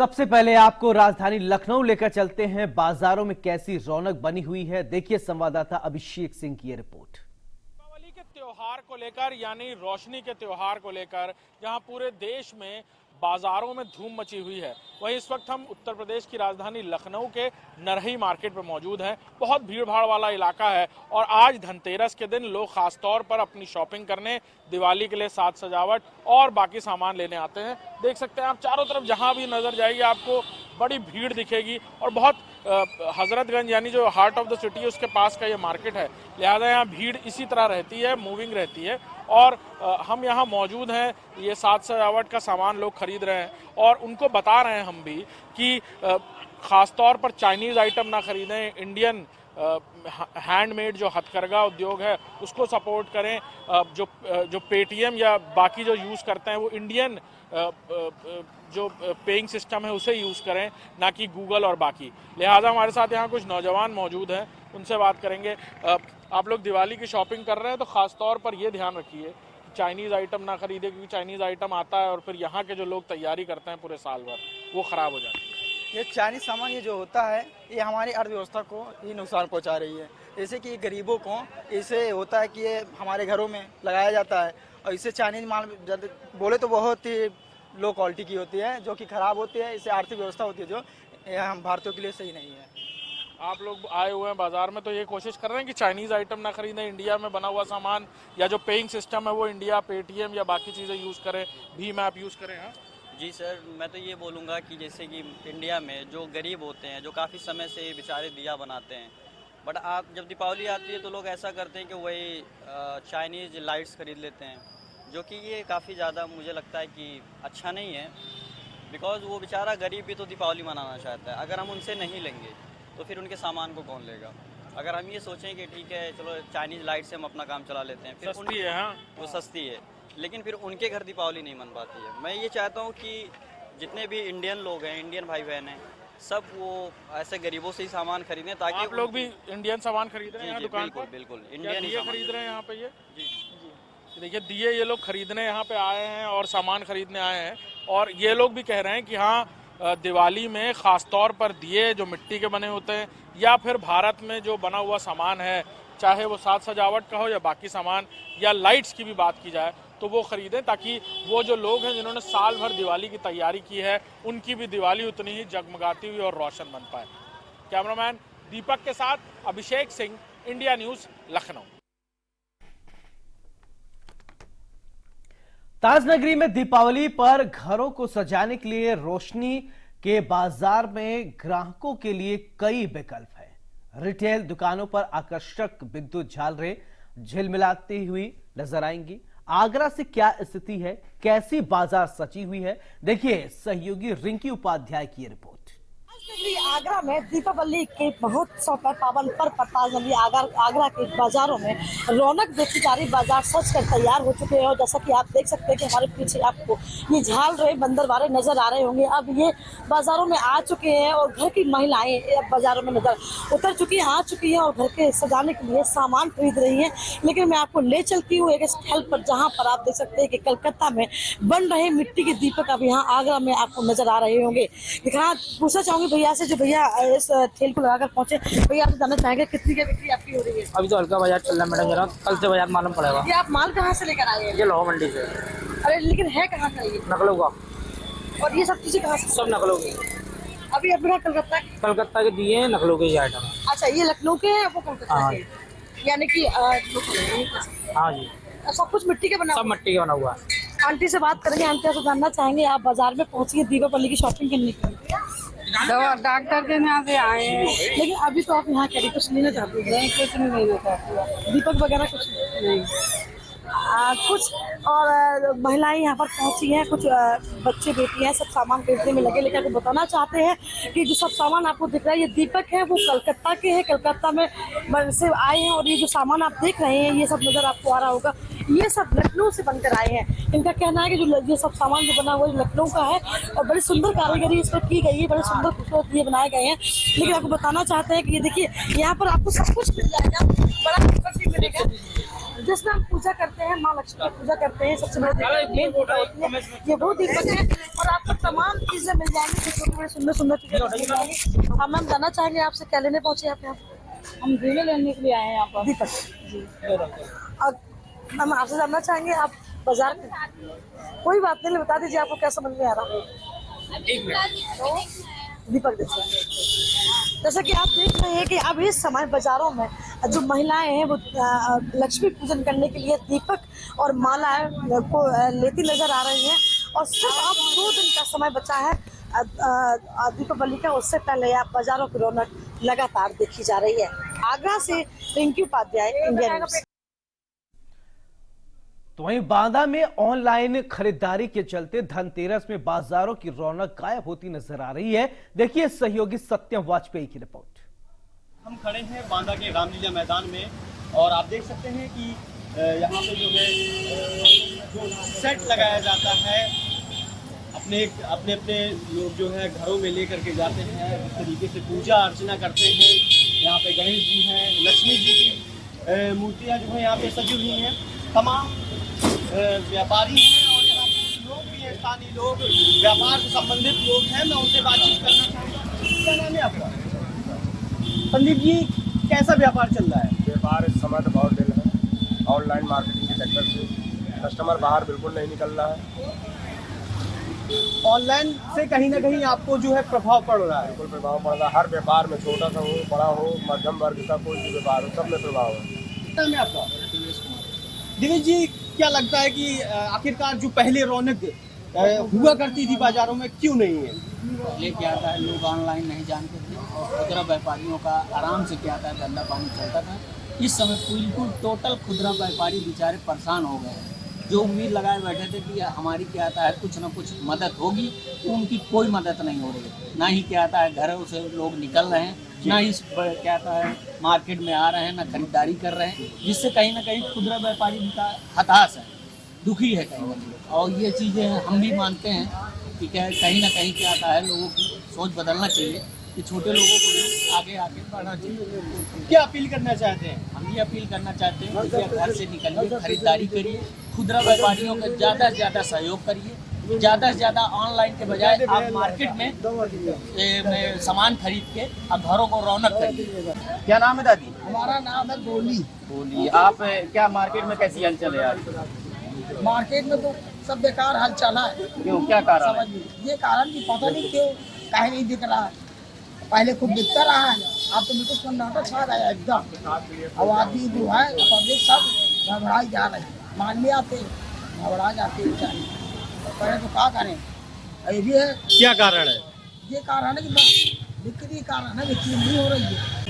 सबसे पहले आपको राजधानी लखनऊ लेकर चलते हैं। बाजारों में कैसी रौनक बनी हुई है, देखिए संवाददाता अभिषेक सिंह की ये रिपोर्ट। दीपावली के त्योहार को लेकर यानी रोशनी के त्योहार को लेकर जहां पूरे देश में बाजारों में धूम मची हुई है, वहीं इस वक्त हम उत्तर प्रदेश की राजधानी लखनऊ के नरही मार्केट पर मौजूद हैं। बहुत भीड़ भाड़ वाला इलाका है और आज धनतेरस के दिन लोग खासतौर पर अपनी शॉपिंग करने, दिवाली के लिए साज सजावट और बाकी सामान लेने आते हैं। देख सकते हैं आप चारों तरफ जहां भी नजर जाएगी आपको बड़ी भीड़ दिखेगी और बहुत हजरतगंज यानी जो हार्ट ऑफ द सिटी है उसके पास का ये मार्केट है, लिहाजा यहाँ भीड़ इसी तरह रहती है, मूविंग रहती है। और हम यहाँ मौजूद हैं, ये साज सजावट का सामान लोग खरीद रहे हैं और उनको बता रहे हैं हम भी कि ख़ासतौर पर चाइनीज़ आइटम ना खरीदें, इंडियन हैंडमेड जो हथकरघा उद्योग है उसको सपोर्ट करें। जो पेटीएम या बाकी जो यूज़ करते हैं वो इंडियन जो पेइंग सिस्टम है उसे यूज़ करें, ना कि गूगल और बाकी। लिहाजा हमारे साथ यहाँ कुछ नौजवान मौजूद हैं, उनसे बात करेंगे। आप लोग दिवाली की शॉपिंग कर रहे हैं तो ख़ास तौर पर ये ध्यान रखिए चाइनीज़ आइटम ना खरीदे, क्योंकि चाइनीज़ आइटम आता है और फिर यहाँ के जो लोग तैयारी करते हैं पूरे साल भर वो ख़राब हो जाती है। ये चाइनीज सामान ये जो होता है ये हमारी अर्थव्यवस्था को ही नुकसान पहुंचा रही है। जैसे कि गरीबों को इसे होता है कि ये हमारे घरों में लगाया जाता है और इससे चाइनीज माल बोले तो बहुत ही लो क्वालिटी की होती है, जो कि ख़राब होती है। इससे आर्थिक व्यवस्था होती है जो हम भारतीयों के लिए सही नहीं है। आप लोग आए हुए हैं बाजार में तो ये कोशिश कर रहे हैं कि चाइनीज़ आइटम ना खरीदें, इंडिया में बना हुआ सामान या जो पेइंग सिस्टम है वो इंडिया, पेटीएम या बाकी चीज़ें यूज़ करें, भीम ऐप यूज़ करें। हाँ जी सर, मैं तो ये बोलूँगा कि जैसे कि इंडिया में जो गरीब होते हैं, जो काफ़ी समय से बेचारे दिया बनाते हैं, बट आप जब दीपावली आती है तो लोग ऐसा करते हैं कि वही चाइनीज़ लाइट्स खरीद लेते हैं, जो कि ये काफ़ी ज़्यादा मुझे लगता है कि अच्छा नहीं है। बिकॉज़ वो बेचारा गरीब भी तो दीपावली मनाना चाहता है। अगर हम उनसे नहीं लेंगे तो फिर उनके सामान को कौन लेगा। अगर हम ये सोचें कि ठीक है चलो चाइनीज़ लाइट से हम अपना काम चला लेते हैं, फिर सस्ती है। हाँ वो सस्ती है, लेकिन फिर उनके घर दीपावली नहीं मन पाती है। मैं ये चाहता हूँ कि जितने भी इंडियन लोग हैं, इंडियन भाई बहन हैं, सब वो ऐसे गरीबों से ही सामान खरीदें ताकि आप लोग भी इंडियन सामान खरीद रहे हैं यहाँ दुकान बिल्कुल पर? बिल्कुल इंडियन ही खरीद रहे हैं यहाँ पे। ये जी देखिए दिए ये लोग खरीदने यहाँ पे आए हैं और सामान खरीदने आए हैं और ये लोग भी कह रहे हैं कि हाँ दिवाली में ख़ास तौर पर दिए जो मिट्टी के बने होते हैं या फिर भारत में जो बना हुआ सामान है, चाहे वो साज सजावट का हो या बाकी सामान या लाइट्स की भी बात की जाए तो वो खरीदें, ताकि वो जो लोग हैं जिन्होंने साल भर दिवाली की तैयारी की है उनकी भी दिवाली उतनी ही जगमगाती हुई और रोशन बन पाए। कैमरामैन दीपक के साथ अभिषेक सिंह, इंडिया न्यूज़, लखनऊ। ताजनगरी में दीपावली पर घरों को सजाने के लिए रोशनी के बाजार में ग्राहकों के लिए कई विकल्प हैं। रिटेल दुकानों पर आकर्षक विद्युत झालरें झिलमिलाती हुई नजर आएंगी। आगरा से क्या स्थिति है, कैसी बाजार सजी हुई है, देखिए सहयोगी रिंकी उपाध्याय की रिपोर्ट। आगरा में दीपावली के महोत्सव पर पावन पर्व पर ताजनगरी आगरा के बाजारों में रौनक देखी जा रही। बाजार सज कर तैयार हो चुके हैं और जैसा कि आप देख सकते हैं कि हमारे पीछे आपको ये झालरें बंदरवारे नजर आ रहे होंगे। अब ये बाजारों में आ चुके हैं और घर की महिलाएं अब बाजारों में नजर उतर चुकी हैं, आ चुकी हैं और घर के सजाने के लिए सामान खरीद रही हैं। लेकिन मैं आपको ले चलती हूँ एक स्थल पर जहाँ पर आप देख सकते हैं कि कलकत्ता में बन रहे मिट्टी के दीपक अब यहाँ आगरा में आपको नजर आ रहे होंगे। दिखा पूछना चाहूंगी भैया से, जो भैया इस ठेल को लगाकर पहुंचे, भैया आप जानना चाहेंगे कितनी की बिक्री आपकी हो रही है? अभी तो हल्का बाजार चल रहा है मैडम, जरा कल से बाजार मालूम पड़ेगा। ये आप माल कहाँ से लेकर आए हैं? ये लोहा मंडी से। अरे लेकिन है कहाँ का ये? नकलों का। और ये सब चीजें कहाँ से? सब नकलों की। अभी अपने कलकत्ता के दिए हैं, नकलों के आइटम। अच्छा, ये लखनऊ के हैं, वो कलकत्ता के, यानी कि हाँ जी, सब कुछ मिट्टी के बना, सब मिट्टी का बना हुआ है। आंटी से बात करेंगे। आंटी आपसे जानना चाहेंगे, आप बाजार में पहुंची दीपावली की शॉपिंग करने के लिए? दवा डॉक्टर के यहाँ से आए हैं, लेकिन अभी तो आप यहाँ करी कुछ लेना चाहती हैं? नहीं कुछ नहीं लेना चाहती। दीपक वगैरह कुछ नहीं। कुछ और महिलाएं यहाँ पर पहुंची हैं, कुछ बच्चे बेटी हैं, सब सामान खरीदने में लगे। लेकिन आपको बताना चाहते हैं कि जो सब सामान आपको दिख रहा है ये दीपक है, वो कलकत्ता के हैं, कलकत्ता में से आए हैं। और ये जो सामान आप देख रहे हैं ये सब नजर आपको आ रहा होगा, ये सब लखनऊ से बनकर आए हैं। इनका कहना है कि जो ये सब सामान जो बना हुआ है लखनऊ का है और बड़ी सुंदर कारीगरी इस पर की गई है, बड़े सुंदर खूबसूरत ये बनाए गए हैं। लेकिन आपको बताना चाहते हैं कि ये देखिए यहाँ पर आपको सब कुछ मिल जाएगा, बड़ा दीपक भी मिलेगा। जिसमें हम पूजा करते हैं, माँ लक्ष्मी की पूजा करते हैं, सबसे बड़ी मेन पूजा होती है ये वो दीपक है। और आपको तमाम चीजें मिल जाएंगी, छोटी बड़ी सुंदर सुंदर चीजें मिल जाएंगी। हम मैम जानना चाहेंगे आपसे क्या लेने पहुंचे आप यहाँ पे? हम दीवे लेने के लिए आए हैं यहाँ पर। दीपक जी। और हम आपसे जानना चाहेंगे आप बाजार में, कोई बात नहीं, बता दीजिए आपको क्या समझ में आ रहा है? दीपक देखिए, जैसे कि आप देख रहे हैं कि अब इस समय बाजारों में जो महिलाएं हैं वो लक्ष्मी पूजन करने के लिए दीपक और मालाएं को लेती नजर आ रही हैं। और सिर्फ अब 2 दिन का समय बचा है दीपावली का, उससे पहले आप बाजारों की रौनक लगातार देखी जा रही है। आगरा से रिंकी उपाध्याय, इंडिया न्यूज़। तो वहीं बांदा में ऑनलाइन खरीदारी के चलते धनतेरस में बाजारों की रौनक गायब होती नजर आ रही है। देखिए सहयोगी सत्यम वाजपेयी की रिपोर्ट। हम खड़े हैं बांदा के रामलीला मैदान में और आप देख सकते हैं कि यहाँ पे जो है जो सेट लगाया जाता है अपने लोग जो है घरों में लेकर के जाते हैं, इस तरीके से पूजा अर्चना करते हैं। यहाँ पे गणेश जी हैं, लक्ष्मी जी की मूर्तियाँ जो है यहाँ पे सजी हुई हैं। तमाम व्यापारी हैं और यहाँ लोग भी हैं, स्थानीय लोग, व्यापार से संबंधित लोग हैं। मैं उनसे बातचीत करना चाहूँगा। क्या नाम है आपका? संदीप जी, कैसा व्यापार चल रहा है? व्यापार इस समय तो बहुत दिन है, ऑनलाइन मार्केटिंग के चक्कर से कस्टमर बाहर बिल्कुल नहीं निकल रहा है। ऑनलाइन से कहीं ना कहीं आपको जो है प्रभाव पड़ रहा है? बिल्कुल प्रभाव पड़ रहा है, हर व्यापार में, छोटा सा हो बड़ा हो, मध्यम वर्ग का कोई भी व्यापार हो, सब में प्रभाव है। कितना में आपका? दिनेश जी, क्या लगता है कि आखिरकार जो पहले रौनक हुआ करती थी बाजारों में क्यों नहीं है? पहले क्या था, लोग ऑनलाइन नहीं जानते थे और खुदरा व्यापारियों का आराम से क्या था, धंधा पानी चलता था। इस समय बिल्कुल टोटल खुदरा व्यापारी बेचारे परेशान हो गए हैं। जो उम्मीद लगाए बैठे थे कि हमारी क्या आता है कुछ ना कुछ मदद होगी, तो उनकी कोई मदद नहीं हो रही। ना ही क्या आता है घरों से लोग निकल रहे हैं, ना ही क्या आता है मार्केट में आ रहे हैं, ना खरीदारी कर रहे हैं, जिससे कहीं ना कहीं खुदरा व्यापारी का हताश है, दुखी है कहीं ना कहीं। और ये चीज़ें हम भी मानते हैं कि क्या कहीं ना कहीं क्या आता है लोगों की सोच बदलना चाहिए कि छोटे लोगों को भी आगे आगे बढ़ना चाहिए। क्या अपील करना चाहते हैं? हम ये अपील करना चाहते हैं कि घर से निकलिए, खरीदारी करिए, खुदरा व्यापारियों का ज़्यादा से ज़्यादा सहयोग करिए। ज़्यादा से ज़्यादा ऑनलाइन के बजाय आप मार्केट में सामान खरीद के अब घरों को रौनक करिए। क्या नाम है दादी? हमारा नाम है गोली। बोलिए, आप क्या मार्केट में कैसी हलचल है आज? मार्केट में तो सब बेकार हाल चला है। क्यों, क्या कारण है? ये कारण कि पता नहीं क्यों काहे नहीं दिख रहा है। पहले खूब दिखता रहा है, अब तो बिल्कुल सन्नाटा छा गया एकदम। अब आदमी जो है पब्लिक सब घबराई जा रही है, मान में आते घबरा जाते हैं। पहले तो क्या करें, ये भी है। क्या कारण है? ये कारण है कि बस बिक्री कारण है, बिक्री नहीं हो रही है।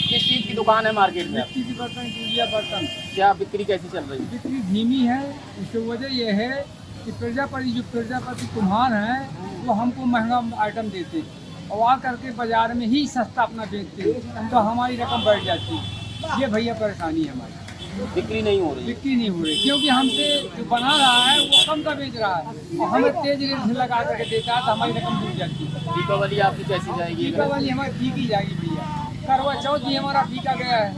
किस चीज़ की दुकान है मार्केट में? मिट्टी की बर्तन, चूड़िया बर्तन। क्या बिक्री कैसी चल रही है? बिक्री धीमी है। इसकी वजह यह है कि प्रजापति कुम्हार हैं वो हमको महंगा आइटम देते और आ करके बाजार में ही सस्ता अपना बेचते, तो हमारी रकम बढ़ जाती है। ये भैया परेशानी है हमारी, बिक्री नहीं हो रही? बिक्री नहीं हो रही क्योंकि हमसे जो बना रहा है वो कम का बेच रहा है और हमें तेज रेट से लगा करके देता है, तो हमारी रकम डूब जाती है। दीपावली आपकी कैसी जाएगी? दीपावली हमारी फीकी जाएगी भैया, करवा चौथ भी हमारा फीका गया है।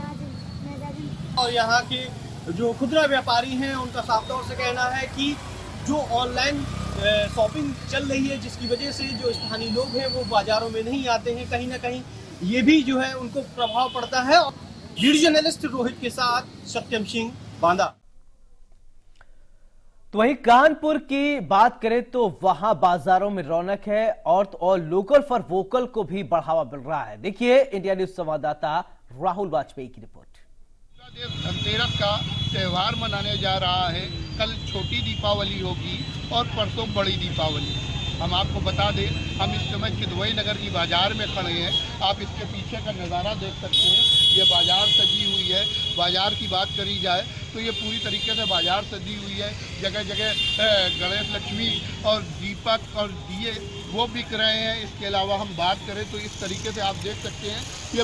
और यहाँ के जो खुदरा व्यापारी हैं उनका साफ तौर से कहना है कि जो ऑनलाइन शॉपिंग चल रही है, जिसकी वजह से जो स्थानीय लोग हैं वो बाजारों में नहीं आते हैं, कहीं ना कहीं ये भी जो है उनको प्रभाव पड़ता है। वीडियो जर्नलिस्ट रोहित के साथ सत्यम सिंह, बांदा। तो वहीं कानपुर की बात करें तो वहां बाजारों में रौनक है और लोकल फॉर वोकल को भी बढ़ावा मिल रहा है। देखिए इंडिया न्यूज संवाददाता राहुल वाजपेयी की रिपोर्ट। धनतेरस का त्यौहार मनाने जा रहा है। कल छोटी दीपावली होगी और परसों बड़ी दीपावली। हम आपको बता दें, हम इस समय किदवई नगर की बाजार में खड़े हैं। आप इसके पीछे का नज़ारा देख सकते हैं, ये बाजार सजी हुई है। बाजार की बात करी जाए तो ये पूरी तरीके से बाजार सजी हुई है। जगह जगह गणेश लक्ष्मी और दीपक और दिए वो बिक रहे हैं। इसके अलावा हम बात करें तो इस तरीके से आप देख सकते हैं, ये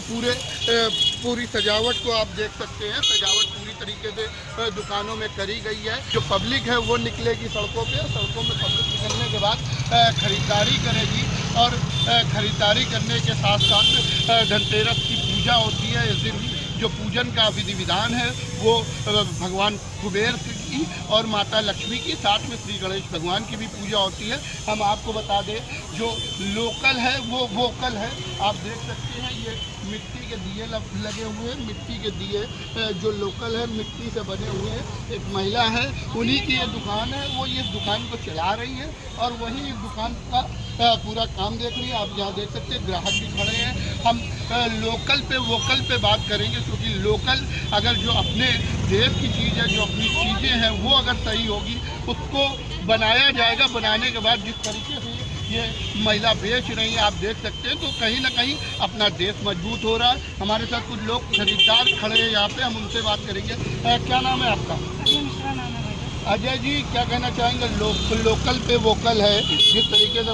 पूरी सजावट को आप देख सकते हैं। सजावट पूरी तरीके से दुकानों में करी गई है। जो पब्लिक है वो निकलेगी सड़कों पे, सड़कों में पब्लिक निकलने के बाद खरीदारी करेगी और खरीदारी करने के साथ साथ धनतेरस की पूजा होती है। इस दिन जो पूजन का विधि विधान है वो भगवान कुबेर की और माता लक्ष्मी की, साथ में श्री गणेश भगवान की भी पूजा होती है। हम आपको बता दें जो लोकल है वो वोकल है। आप देख सकते हैं ये मिट्टी के दिए लगे हुए हैं, मिट्टी के दिए जो लोकल है मिट्टी से बने हुए हैं। एक महिला है, उन्हीं की ये दुकान है, वो इस दुकान को चला रही है और वही इस दुकान का पूरा काम देख रही है। आप यहाँ देख सकते हैं ग्राहक भी खड़े हैं। हम लोकल पे वोकल पे बात करेंगे, क्योंकि लोकल अगर जो अपने देश की चीज़ है, जो अपनी चीज़ें हैं वो अगर सही होगी, उसको बनाया जाएगा। बनाने के बाद जिस तरीके से ये महिला बेच रही है आप देख सकते हैं, तो कहीं ना कहीं अपना देश मजबूत हो रहा है। हमारे साथ कुछ लोग खरीदार खड़े हैं यहाँ पे, हम उनसे बात करेंगे। क्या नाम है आपका? अजय जी, क्या कहना चाहेंगे? लोकल पे वोकल है, जिस तरीके से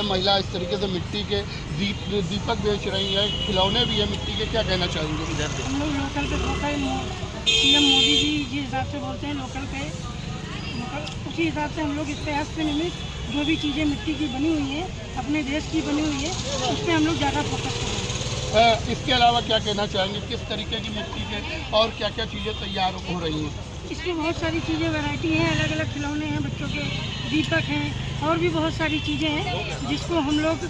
महिला इस तरीके से मिट्टी के दीपक बेच रही है, खिलौने भी है मिट्टी के, क्या कहना चाहेंगे? हम लोग लोकल पे वोकल, पीएम मोदी जी जिस हिसाब से बोलते हैं लोकल पे उसी हिसाब से हम लोग इस पे हस्त निर्मित जो भी चीज़ें मिट्टी की बनी हुई हैं, अपने देश की बनी हुई है, उस पर हम लोग ज़्यादा फोकस करें। इसके अलावा क्या कहना चाहेंगे, किस तरीके की मिट्टी के और क्या क्या चीज़ें तैयार हो रही हैं? इसमें बहुत सारी चीज़ें वैरायटी हैं, अलग अलग खिलौने हैं, बच्चों के दीपक हैं और भी बहुत सारी चीज़ें हैं जिसको हम लोग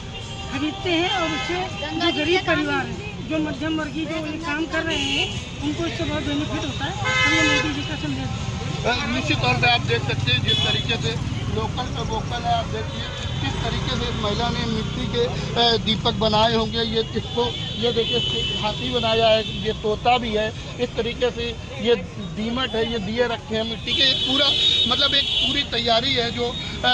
खरीदते हैं। और उससे जो गरीब परिवार हैं, जो मध्यम वर्गीय जो ये काम कर रहे हैं, उनको इससे बहुत बेनिफिट होता है। और ये मोदी जी का संदेश निश्चित तौर पे आप देख सकते हैं जिस तरीके से लोकल पे वोकल है। आप देखिए किस तरीके से महिला ने मिट्टी के दीपक बनाए होंगे। ये देखिए हाथी बनाया है, ये तोता भी है, इस तरीके से ये दीमक है, ये दिए रखे हैं मिट्टी के। पूरा मतलब एक पूरी तैयारी है जो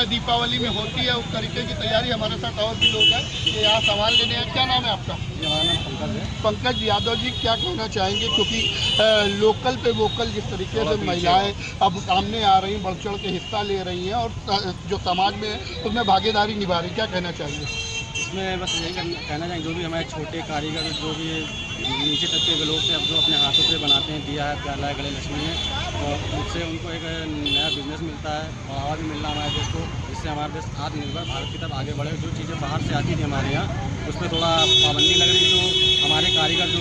दीपावली में होती है, उस तरीके की तैयारी। हमारे साथ और भी लोग हैं, ये यहाँ सामान लेने हैं। क्या नाम है आपका? हमारा नाम पंकज है। पंकज यादव जी, क्या कहना चाहेंगे, क्योंकि लोकल पे वोकल जिस तरीके से महिलाएं अब सामने आ रही, बढ़ चढ़ के हिस्सा ले रही हैं और जो समाज में है उसमें भागीदारी निभा रही, क्या कहना चाहिए? इसमें बस यही कहना चाहेंगे जो भी हमारे छोटे कारीगर, जो भी नीचे तबके के लोग थे, अब जो अपने हाथों से बनाते हैं, दिया है, प्याला है, गले लक्ष्मी है, और उससे उनको एक नया बिजनेस मिलता है, बढ़ावा भी मिलना हमारे देश को। इससे हमारा देश आत्मनिर्भर भारत की तरफ आगे बढ़े। जो चीज़ें बाहर से आती थी हमारे यहाँ, उस पर थोड़ा पाबंदी लग रही, जो हमारे कारीगर जो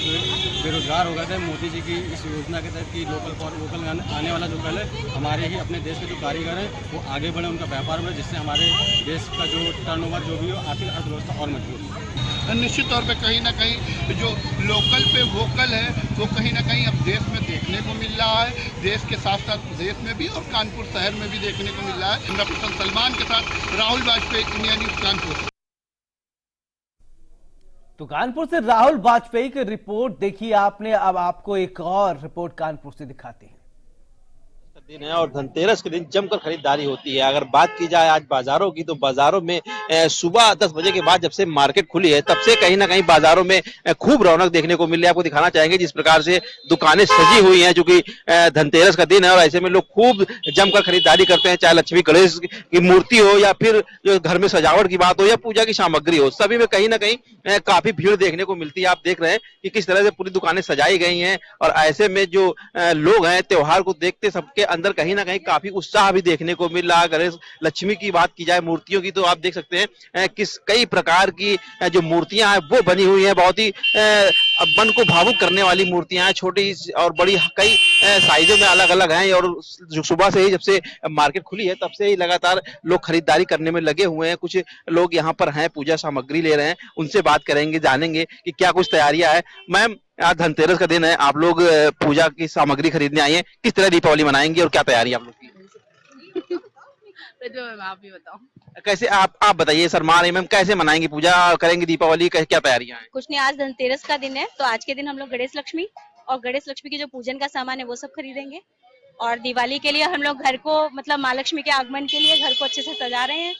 बेरोजगार हो गए थे, मोदी जी की इस योजना के तहत की लोकल फॉर वोकल आने वाला जो पहले हमारे ही अपने देश के जो कारीगर हैं वो आगे बढ़े, उनका व्यापार बढ़े, जिससे हमारे देश का जो टर्नओवर जो भी हो, आर्थिक अर्थव्यवस्था और मजबूत हो। निश्चित तौर पे कहीं ना कहीं जो लोकल पे वोकल है वो कहीं ना कहीं अब देश में देखने को मिल रहा है, देश के साथ साथ देश में भी और कानपुर शहर में भी देखने को मिल रहा है। कैमरा पर्सन सलमान के साथ राहुल वाजपेयी, इंडिया न्यूज़, कानपुर। तो कानपुर से राहुल वाजपेयी की रिपोर्ट देखिए आपने। अब आपको एक और रिपोर्ट कानपुर से दिखाते हैं। दिन है और धनतेरस के दिन जमकर खरीदारी होती है। अगर बात की जाए आज बाजारों की, तो बाजारों में सुबह 10 बजे के बाद जब से मार्केट खुली है तब से कहीं ना कहीं बाजारों में खूब रौनक देखने को मिल रही है। आपको दिखाना चाहेंगे जिस प्रकार से दुकानें सजी हुई हैं, जो कि धनतेरस का दिन है और ऐसे में लोग खूब जमकर खरीदारी करते हैं। चाहे लक्ष्मी गणेश की मूर्ति हो या फिर जो घर में सजावट की बात हो या पूजा की सामग्री हो, सभी में कहीं ना कहीं काफी भीड़ देखने को मिलती है। आप देख रहे हैं कि किस तरह से पूरी दुकानें सजाई गई हैं और ऐसे में जो लोग हैं त्योहार को देखते सबके अंदर कहीं ना कहीं काफी उत्साह भी देखने को मिल रहा है। गणेश लक्ष्मी की बात की जाए मूर्तियों की, तो आप देख सकते हैं किस कई प्रकार की जो मूर्तियां हैं वो बनी हुई हैं। बहुत ही मन को भावुक करने वाली मूर्तियां हैं, छोटी और बड़ी कई साइजों में अलग अलग हैं। और सुबह से ही जब से मार्केट खुली है तब से ही लगातार लोग खरीदारी करने में लगे हुए हैं। कुछ लोग यहाँ पर हैं, पूजा सामग्री ले रहे हैं, उनसे बात करेंगे, जानेंगे कि क्या कुछ तैयारियां है। मैम, आज धनतेरस का दिन है, आप लोग पूजा की सामग्री खरीदने आई हैं, किस तरह दीपावली मनाएंगे और क्या तैयारी आप लोग की? तो आप भी बताओ कैसे आप बताइए शर्मा रही मैम, कैसे मनाएंगे पूजा, करेंगे दीपावली, क्या तैयारियां हैं? कुछ नहीं, आज धनतेरस का दिन है तो आज के दिन हम लोग गणेश लक्ष्मी और गणेश लक्ष्मी के जो पूजन का सामान है वो सब खरीदेंगे। और दिवाली के लिए हम लोग घर को मतलब माँ लक्ष्मी के आगमन के लिए घर को अच्छे से सजा रहे हैं,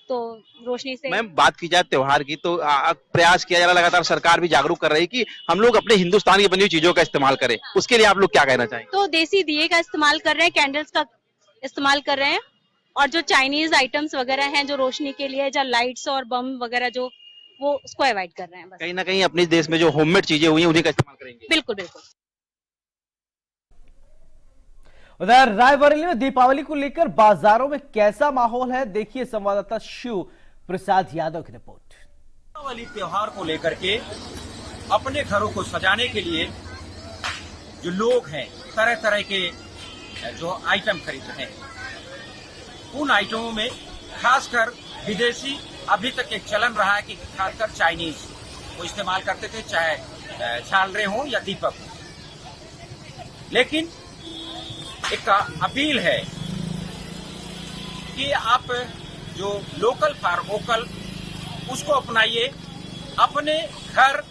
तो रोशनी से। मैम, बात की जाए त्योहार की तो प्रयास किया जा रहा, लगातार सरकार भी जागरूक कर रही है कि हम लोग अपने हिंदुस्तान की बनी हुई चीजों का इस्तेमाल करें। उसके लिए आप लोग क्या कहना चाहेंगे? तो देसी दिए का इस्तेमाल कर रहे हैं, कैंडल्स का इस्तेमाल कर रहे हैं, और जो चाइनीज आइटम्स वगैरह हैं जो रोशनी के लिए, जो लाइट्स और बम वगैरह जो, वो उसको अवॉइड कर रहे हैं। बस कहीं ना कहीं अपने देश में जो होममेड चीजें हुई हैं उन्हीं का इस्तेमाल करेंगे। बिल्कुल बिल्कुल। उधर रायबरेली में दीपावली को लेकर बाजारों में कैसा माहौल है, देखिए संवाददाता शिव प्रसाद यादव की रिपोर्ट। दीपावली त्योहार को लेकर के अपने घरों को सजाने के लिए जो लोग हैं तरह तरह के जो आइटम खरीद रहे हैं। उन आइटमों में खासकर विदेशी अभी तक एक चलन रहा है कि खासकर चाइनीज वो इस्तेमाल करते थे, चाहे झालरे हो या दीपक हो। लेकिन एक अपील है कि आप जो लोकल फॉर वोकल उसको अपनाइए, अपने घर,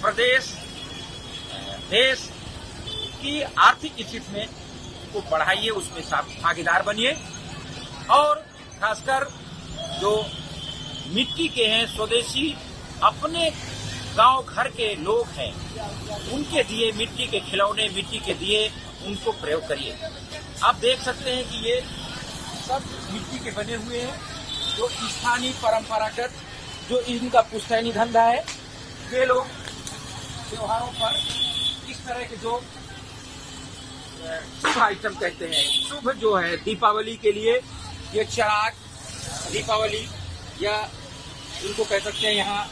प्रदेश, देश की आर्थिक स्थिति में को बढ़ाइए, उसमें भागीदार बनिए। और खासकर जो मिट्टी के हैं, स्वदेशी अपने गांव घर के लोग हैं, उनके दिए मिट्टी के खिलौने, मिट्टी के दिए, उनको प्रयोग करिए। आप देख सकते हैं कि ये सब मिट्टी के बने हुए हैं, जो स्थानीय परंपरागत जो इनका पुश्तैनी धंधा है। वे लोग त्योहारों पर इस तरह के जो शुभ आइटम कहते हैं, शुभ जो है दीपावली के लिए ये चिराग, दीपावली या इनको कह सकते हैं यहाँ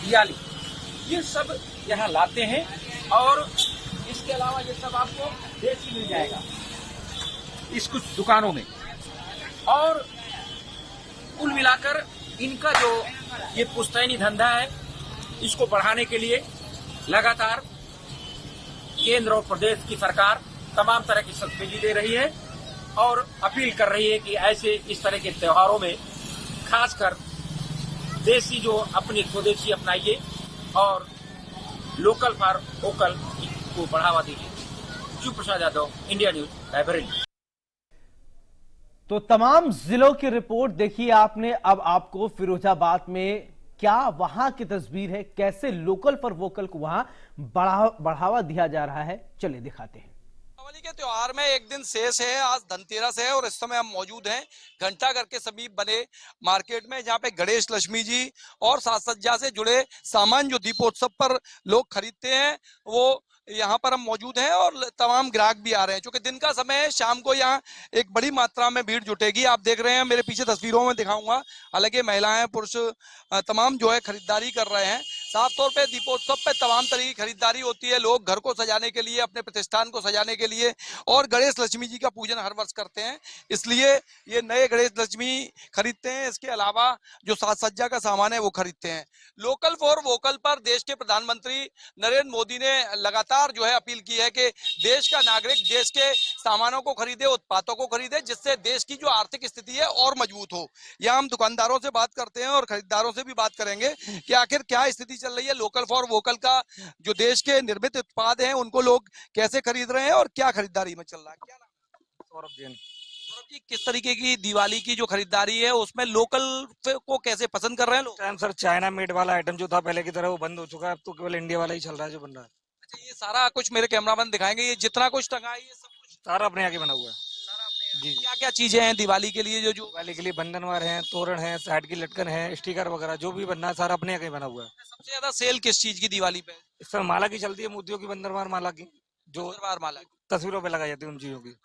दिवाली, ये सब यहाँ लाते हैं। और इसके अलावा ये सब आपको देसी मिल जाएगा इस कुछ दुकानों में। और कुल मिलाकर इनका जो ये पुश्तैनी धंधा है, इसको बढ़ाने के लिए लगातार केंद्र और प्रदेश की सरकार तमाम तरह की सब्सिडी दे रही है और अपील कर रही है कि ऐसे इस तरह के त्योहारों में खासकर देसी जो अपनी स्वदेशी अपनाइए और लोकल फॉर वोकल को बढ़ावा दीजिए। Shiv Prasad Yadav, India news, Raebareli. तो तमाम जिलों की रिपोर्ट देखिए आपने। अब आपको फिरोजाबाद में क्या वहां की तस्वीर है, कैसे लोकल फॉर वोकल को वहां बढ़ावा दिया जा रहा है, चलिए दिखाते हैं। दीपावली के त्योहार में एक दिन शेष है, आज धनतेरस है और इस समय हम मौजूद हैं घंटाघर के समीप बने मार्केट में, जहां पे गणेश लक्ष्मी जी और साज सज्जा से जुड़े सामान जो दीपोत्सव पर लोग खरीदते हैं वो यहाँ पर हम मौजूद हैं और तमाम ग्राहक भी आ रहे हैं। क्योंकि दिन का समय है, शाम को यहाँ एक बड़ी मात्रा में भीड़ जुटेगी। आप देख रहे हैं, मेरे पीछे तस्वीरों में दिखाऊंगा, हालांकि महिलाएं पुरुष तमाम जो है खरीदारी कर रहे हैं। साफ तौर पे दीपोत्सव पे तमाम तरह की खरीदारी होती है। लोग घर को सजाने के लिए, अपने प्रतिष्ठान को सजाने के लिए और गणेश लक्ष्मी जी का पूजन हर वर्ष करते हैं, इसलिए ये नए गणेश लक्ष्मी खरीदते हैं। इसके अलावा जो साज सज्जा का सामान है वो खरीदते हैं। लोकल फॉर वोकल पर देश के प्रधानमंत्री नरेंद्र मोदी ने लगातार जो है अपील की है कि देश का नागरिक देश के सामानों को खरीदे, उत्पादों को खरीदे, जिससे देश की जो आर्थिक स्थिति है और मजबूत हो। यहाँ हम दुकानदारों से बात करते हैं और खरीदारों से भी बात करेंगे कि आखिर क्या स्थिति चल रही है लोकल फॉर वोकल का, जो देश के निर्मित उत्पाद हैं उनको लोग कैसे खरीद रहे हैं और क्या खरीदारी में चल रहा है। क्या नाम है? सौरभ जैन। सौरभ जी, किस तरीके की दिवाली की जो खरीदारी है उसमें लोकल को कैसे पसंद कर रहे हैं लोग? टाइम सर चाइना मेड वाला आइटम जो था पहले की तरह वो बंद हो चुका है, अब तो केवल इंडिया वाला ही चल रहा है जो बन रहा है। अच्छा, ये सारा कुछ मेरे कैमरामैन दिखाएंगे, ये जितना कुछ टंगा है ये सब कुछ सारा अपने यहाँ के बना हुआ है। जी। क्या क्या चीजें हैं दिवाली के लिए? जो दिवाली के लिए बंधनवार हैं, तोरण है, साइड की लटकन है, स्टिकर वगैरह जो भी बनना है सारा अपने यहाँ बना हुआ है। सबसे ज्यादा सेल किस चीज की दिवाली पे? इस समय माला की चलती है, मोतियों की बंधनवार माला की, जो माला तस्वीरों पे लगाई जाती है उन चीजों की।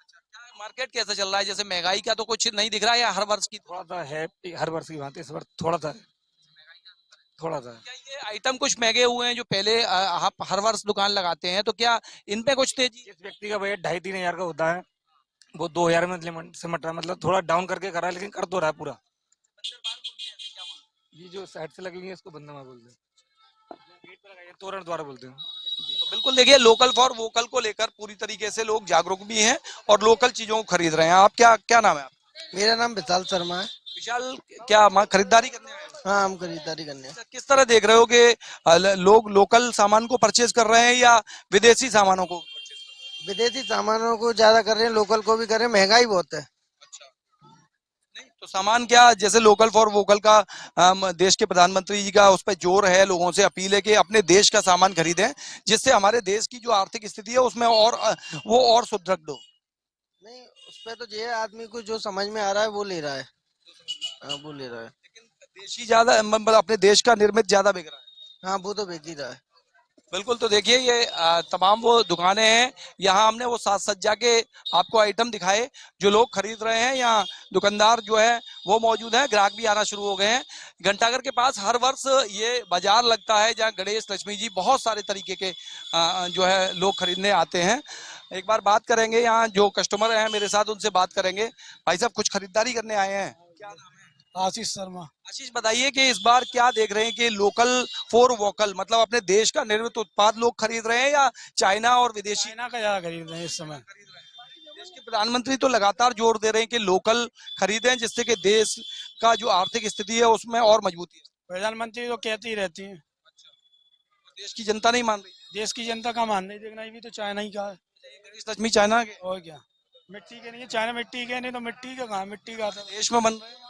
मार्केट कैसा चल रहा है? जैसे महंगाई का तो कुछ नहीं दिख रहा है या हर वर्ष की? थोड़ा सा है, हर वर्ष की बात है, इस बार थोड़ा सा क्या ये आइटम कुछ महंगे हुए हैं जो पहले आप हर वर्ष दुकान लगाते हैं, तो क्या इन पे कुछ तेजी? इस व्यक्ति का बजट 2,500-3 हजार का होता है, वो 2,000 में सिमट रहा है, मतलब थोड़ा डाउन करके कर रहा है, लेकिन कर तो रहा है पूरा। ये जो साइड से लगी हुई है इसको बंधनवार बोलते हैं, गेट पे लगाई है तोरण द्वारा बोलते हैं। तो बिल्कुल देखिए, लोकल फॉर वोकल को लेकर पूरी तरीके से लोग जागरूक भी हैं और लोकल चीजों को खरीद रहे हैं। आप क्या नाम है आपका? मेरा नाम विशाल शर्मा है। विशाल, क्या खरीदारी करने आए? हाँ, हम खरीदारी करने। किस तरह देख रहे हो कि लोग लोकल सामान को परचेज कर रहे हैं या विदेशी सामानों को? विदेशी सामानों को ज्यादा कर रहे हैं, लोकल को भी कर रहे हैं, महंगाई बहुत है। नहीं तो सामान क्या, जैसे लोकल फॉर वोकल का देश के प्रधानमंत्री जी का उस पर जोर है, लोगों से अपील है कि अपने देश का सामान खरीदें, जिससे हमारे देश की जो आर्थिक स्थिति है उसमें और सुदृढ़ हो। नहीं, उस पर तो ये आदमी को जो समझ में आ रहा है वो ले रहा है, वो ले रहा है। देशी ज्यादा, मतलब अपने देश का निर्मित ज्यादा बिक रहा है। हाँ, वो तो बिक ही रहा है। बिल्कुल, तो देखिए ये तमाम वो दुकानें हैं, यहाँ हमने वो साज सज्जा के आपको आइटम दिखाए जो लोग खरीद रहे हैं। यहाँ दुकानदार जो है वो मौजूद हैं। ग्राहक भी आना शुरू हो गए हैं। घंटाघर के पास हर वर्ष ये बाजार लगता है जहाँ गणेश लक्ष्मी जी बहुत सारे तरीके के जो है लोग खरीदने आते हैं। एक बार बात करेंगे, यहाँ जो कस्टमर हैं मेरे साथ उनसे बात करेंगे। भाई साहब कुछ खरीदारी करने आए हैं, क्या नाम है? आशीष शर्मा। आशीष बताइए कि इस बार क्या देख रहे हैं कि लोकल फॉर वोकल, मतलब अपने देश का निर्मित उत्पाद लोग खरीद रहे हैं या चाइना और विदेशी? चाइना का ज्यादा खरीद रहे हैं इस समय। देश के प्रधानमंत्री तो लगातार जोर दे रहे हैं कि लोकल खरीदें, जिससे कि देश का जो आर्थिक स्थिति है उसमें और मजबूती है। प्रधानमंत्री तो कहती ही रहती है। देश की जनता नहीं मान रही। देश की जनता का मान नहीं देखना, ये भी तो चाइना ही का है। गणेश लक्ष्मी चाइना के और क्या, मिट्टी के नहीं है, चाइना मिट्टी के नहीं तो मिट्टी का कहाँ, मिट्टी का था। देश में बन रहे हैं,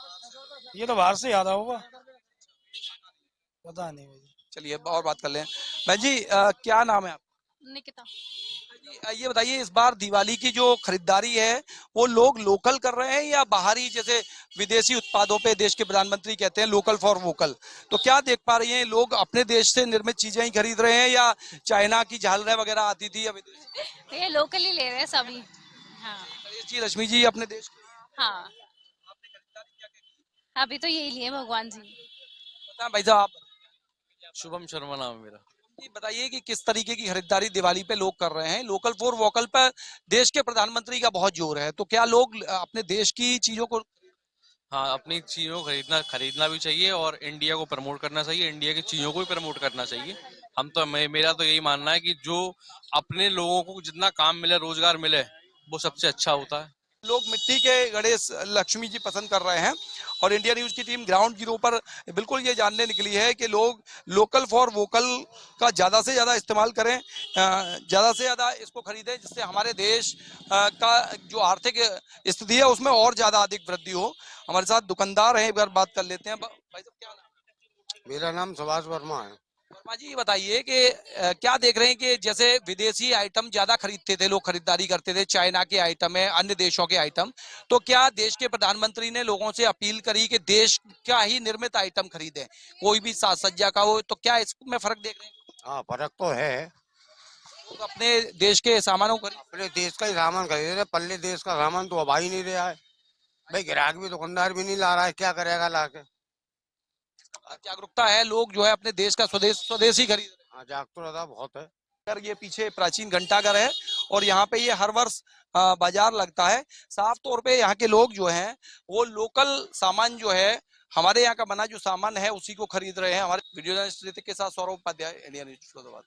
ये तो बाहर से आता होगा, पता नहीं मुझे। चलिए और बात कर लें। बहन जी क्या नाम है आप? निकिता। ये बताइए इस बार दिवाली की जो खरीदारी है वो लोग लोकल कर रहे हैं या बाहरी, जैसे विदेशी उत्पादों पे देश के प्रधानमंत्री कहते हैं लोकल फॉर वोकल, तो क्या देख पा रही हैं लोग अपने देश से निर्मित चीजें ही खरीद रहे हैं या चाइना की झालरें वगैरह आती थी या विदेशी? ये लोकल ही ले रहे हैं सभी। हाँ गणेश जी लक्ष्मी जी अपने देश की। हाँ, अभी तो यही लिए भगवान जी। बताएं भाई साहब आप। शुभम शर्मा नाम है मेरा। ये बताइए कि किस तरीके की खरीदारी दिवाली पे लोग कर रहे हैं? लोकल फॉर वोकल पर देश के प्रधानमंत्री का बहुत जोर है, तो क्या लोग अपने देश की चीजों को? हाँ, अपनी चीजों को खरीदना भी चाहिए और इंडिया को प्रमोट करना चाहिए, इंडिया की चीजों को भी प्रमोट करना चाहिए। हम तो मेरा तो यही मानना है कि जो अपने लोगों को जितना काम मिले, रोजगार मिले, वो सबसे अच्छा होता है। लोग मिट्टी के गणेश लक्ष्मी जी पसंद कर रहे हैं और इंडिया न्यूज की टीम ग्राउंड जीरो पर बिल्कुल ये जानने निकली है कि लोग लोकल फॉर वोकल का ज्यादा से ज्यादा इस्तेमाल करें, ज्यादा से ज्यादा इसको खरीदें, जिससे हमारे देश का जो आर्थिक स्थिति है उसमें और ज्यादा अधिक वृद्धि हो। हमारे साथ दुकानदार हैं, एक बार बात कर लेते हैं। भाई साहब क्या नाम? मेरा नाम सुभाष वर्मा है। वर्मा जी बताइए कि क्या देख रहे हैं कि जैसे विदेशी आइटम ज्यादा खरीदते थे लोग, खरीदारी करते थे, चाइना के आइटम है, अन्य देशों के आइटम, तो क्या देश के प्रधानमंत्री ने लोगों से अपील करी कि देश का ही निर्मित आइटम खरीदें, कोई भी साज सज्जा का हो, तो क्या इसमें फर्क देख रहे हैं? हाँ फर्क तो है। तो अपने देश के सामानों को, अपने देश का ही सामान खरीद रहे, पल्ले देश का सामान तो अब आ ही नहीं रहा है भाई। ग्राहक भी दुकानदार भी नहीं ला रहा है, क्या करेगा ला के। जागरूकता है, लोग जो है अपने देश का स्वदेश ही खरीद रहे हैं। जागरूकता बहुत है। ये पीछे प्राचीन घंटाघर है और यहाँ पे ये हर वर्ष बाजार लगता है। साफ तौर पे यहाँ के लोग जो हैं वो लोकल सामान जो है, हमारे यहाँ का बना जो सामान है उसी को खरीद रहे हैं। हमारे वीडियो जर्नलिस्ट ऋतिक के साथ सौरभ उपाध्याय, इंडिया न्यूज फैसलाबाद।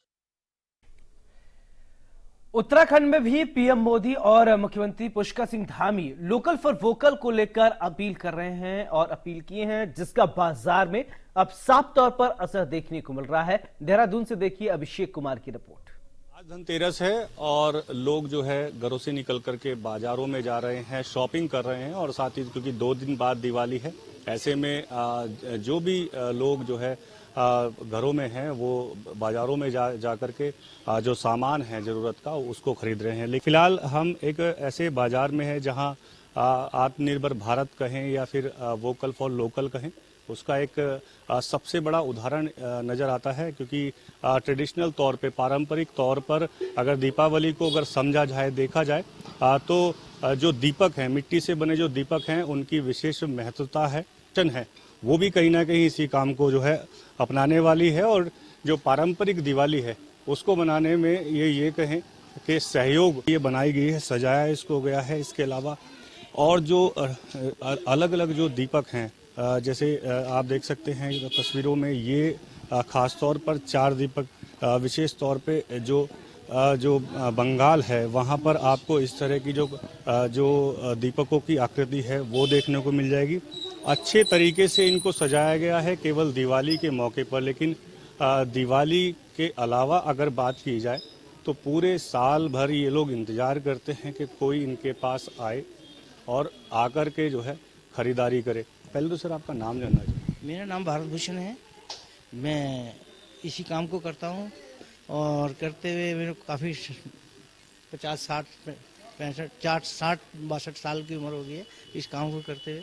उत्तराखंड में भी पीएम मोदी और मुख्यमंत्री Pushkar Singh Dhami local for vocal को लेकर अपील कर रहे हैं और अपील किए हैं, जिसका बाजार में अब साफ तौर पर असर देखने को मिल रहा है। देहरादून से देखिए अभिषेक कुमार की रिपोर्ट। आज धनतेरस है और लोग जो है घरों से निकल करके बाजारों में जा रहे हैं, शॉपिंग कर रहे हैं और साथ ही क्योंकि 2 दिन बाद दिवाली है, ऐसे में जो भी लोग जो है घरों में हैं वो बाजारों में जा करके जो सामान है जरूरत का उसको खरीद रहे हैं। लेकिन फिलहाल हम एक ऐसे बाजार में हैं जहां आत्मनिर्भर भारत कहें या फिर वोकल फॉर लोकल कहें, उसका एक सबसे बड़ा उदाहरण नजर आता है। क्योंकि ट्रेडिशनल तौर पे, पारंपरिक तौर पर अगर दीपावली को अगर समझा जाए, देखा जाए तो जो दीपक हैं, मिट्टी से बने जो दीपक हैं, उनकी विशेष महत्वता है, वो भी कहीं ना कहीं इसी काम को जो है अपनाने वाली है। और जो पारंपरिक दिवाली है उसको बनाने में ये कहें कि सहयोग ये बनाई गई है, सजाया इसको गया है। इसके अलावा और जो अलग अलग जो दीपक हैं, जैसे आप देख सकते हैं तस्वीरों में, ये खास तौर पर 4 दीपक विशेष तौर पे जो बंगाल है वहाँ पर आपको इस तरह की जो दीपकों की आकृति है वो देखने को मिल जाएगी। अच्छे तरीके से इनको सजाया गया है केवल दिवाली के मौके पर, लेकिन दिवाली के अलावा अगर बात की जाए तो पूरे साल भर ये लोग इंतज़ार करते हैं कि कोई इनके पास आए और आकर के जो है खरीदारी करे। पहले तो सर आपका नाम जानना चाहिए। मेरा नाम भारत भूषण है, मैं इसी काम को करता हूँ और करते हुए मेरे को काफ़ी 50, 60, 65, 60, 62 साल की उम्र हो गई है इस काम को करते हुए,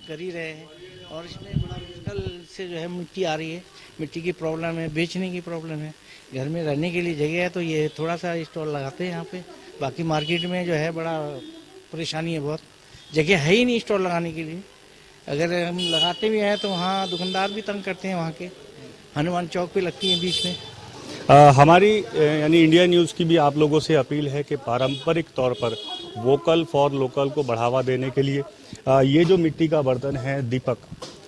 कर ही रहे हैं। और इसमें बड़ा मुश्किल से जो है मिट्टी आ रही है, मिट्टी की प्रॉब्लम है, बेचने की प्रॉब्लम है, घर में रहने के लिए जगह है तो ये थोड़ा सा स्टॉल लगाते हैं यहाँ पे। बाकी मार्केट में जो है बड़ा परेशानी है, बहुत जगह है ही नहीं स्टॉल लगाने के लिए, अगर हम लगाते भी हैं तो वहाँ दुकानदार भी तंग करते हैं। वहाँ के हनुमान चौक पे लगती हैं बीच में। हमारी यानी इंडिया न्यूज़ की भी आप लोगों से अपील है कि पारंपरिक तौर पर वोकल फॉर लोकल को बढ़ावा देने के लिए ये जो मिट्टी का बर्तन है दीपक,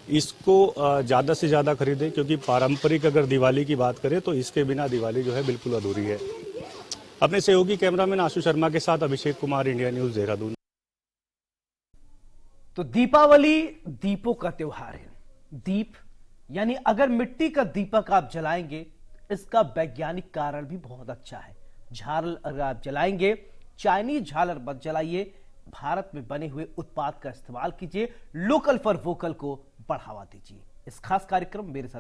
इसको ज़्यादा से ज़्यादा खरीदें, क्योंकि पारंपरिक अगर दिवाली की बात करें तो इसके बिना दिवाली जो है बिल्कुल अधूरी है। अपने सहयोगी कैमरामैन आशु शर्मा के साथ अभिषेक कुमार, इंडिया न्यूज़, देहरादून। तो दीपावली दीपों का त्योहार है। दीप यानी अगर मिट्टी का दीपक आप जलाएंगे, इसका वैज्ञानिक कारण भी बहुत अच्छा है। झालर अगर आप जलाएंगे, चाइनीज झालर मत जलाइए, भारत में बने हुए उत्पाद का इस्तेमाल कीजिए, लोकल फॉर वोकल को बढ़ावा दीजिए। इस खास कार्यक्रम मेरे साथ